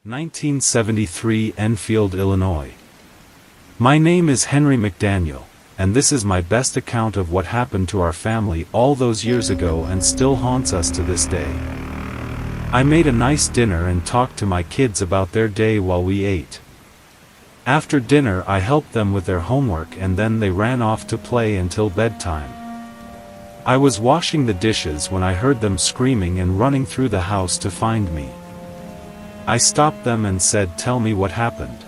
1973 Enfield, Illinois. My name is Henry McDaniel, and this is my best account of what happened to our family all those years ago and still haunts us to this day. I made a nice dinner and talked to my kids about their day while we ate. After dinner I helped them with their homework and then they ran off to play until bedtime. I was washing the dishes when I heard them screaming and running through the house to find me. I stopped them and said, "Tell me what happened."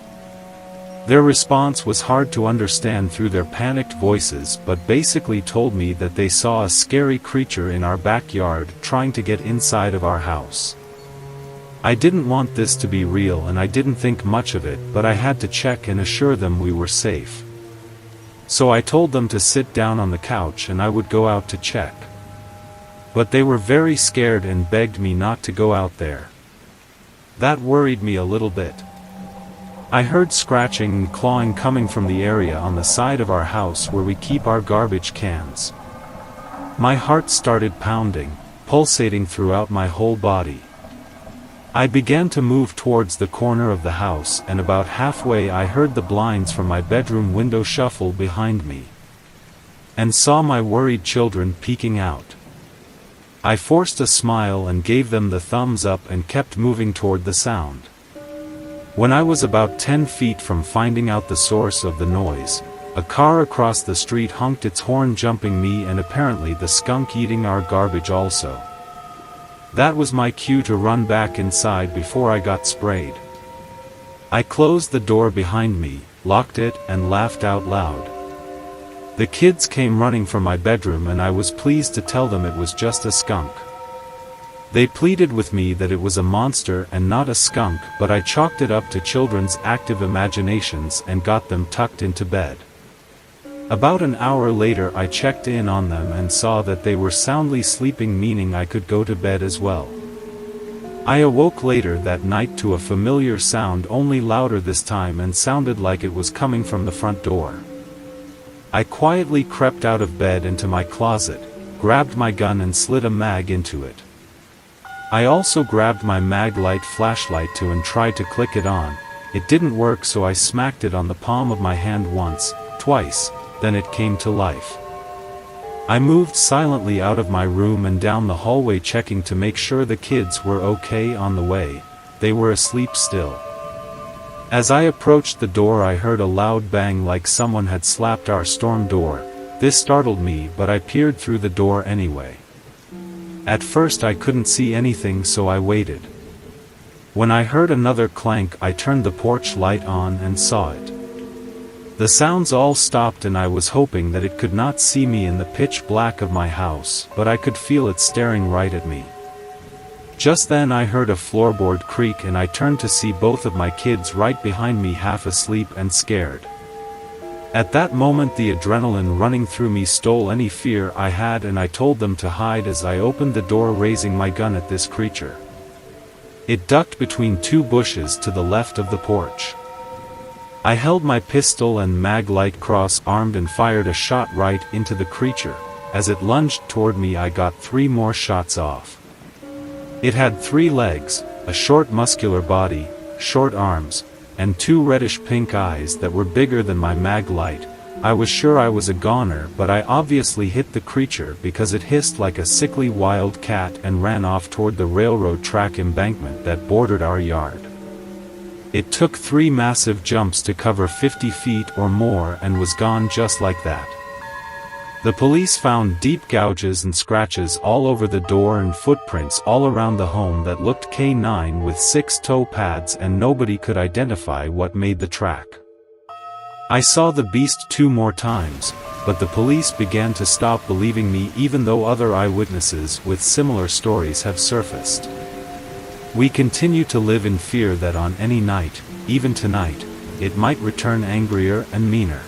Their response was hard to understand through their panicked voices, but basically told me that they saw a scary creature in our backyard trying to get inside of our house. I didn't want this to be real and I didn't think much of it, but I had to check and assure them we were safe. So I told them to sit down on the couch and I would go out to check. But they were very scared and begged me not to go out there. That worried me a little bit. I heard scratching and clawing coming from the area on the side of our house where we keep our garbage cans. My heart started pounding, pulsating throughout my whole body. I began to move towards the corner of the house and about halfway I heard the blinds from my bedroom window shuffle behind me. And saw my worried children peeking out. I forced a smile and gave them the thumbs up and kept moving toward the sound. When I was about 10 feet from finding out the source of the noise, a car across the street honked its horn, jumping me and apparently the skunk eating our garbage also. That was my cue to run back inside before I got sprayed. I closed the door behind me, locked it, and laughed out loud. The kids came running from my bedroom and I was pleased to tell them it was just a skunk. They pleaded with me that it was a monster and not a skunk, but I chalked it up to children's active imaginations and got them tucked into bed. About an hour later I checked in on them and saw that they were soundly sleeping, meaning I could go to bed as well. I awoke later that night to a familiar sound, only louder this time, and sounded like it was coming from the front door. I quietly crept out of bed into my closet, grabbed my gun and slid a mag into it. I also grabbed my mag light flashlight too and tried to click it on. It didn't work, so I smacked it on the palm of my hand once, twice, then it came to life. I moved silently out of my room and down the hallway, checking to make sure the kids were okay on the way. They were asleep still. As I approached the door I heard a loud bang like someone had slapped our storm door. This startled me, but I peered through the door anyway. At first I couldn't see anything, so I waited. When I heard another clank I turned the porch light on and saw it. The sounds all stopped and I was hoping that it could not see me in the pitch black of my house, but I could feel it staring right at me. Just then I heard a floorboard creak and I turned to see both of my kids right behind me, half asleep and scared. At that moment the adrenaline running through me stole any fear I had and I told them to hide as I opened the door, raising my gun at this creature. It ducked between two bushes to the left of the porch. I held my pistol and mag light cross-armed and fired a shot right into the creature. As it lunged toward me I got 3 more shots off. It had 3 legs, a short muscular body, short arms, and 2 reddish-pink eyes that were bigger than my mag light. I was sure I was a goner, but I obviously hit the creature because it hissed like a sickly wild cat and ran off toward the railroad track embankment that bordered our yard. It took 3 massive jumps to cover 50 feet or more and was gone just like that. The police found deep gouges and scratches all over the door and footprints all around the home that looked canine, with 6 toe pads, and nobody could identify what made the track. I saw the beast 2 more times, but the police began to stop believing me even though other eyewitnesses with similar stories have surfaced. We continue to live in fear that on any night, even tonight, it might return angrier and meaner.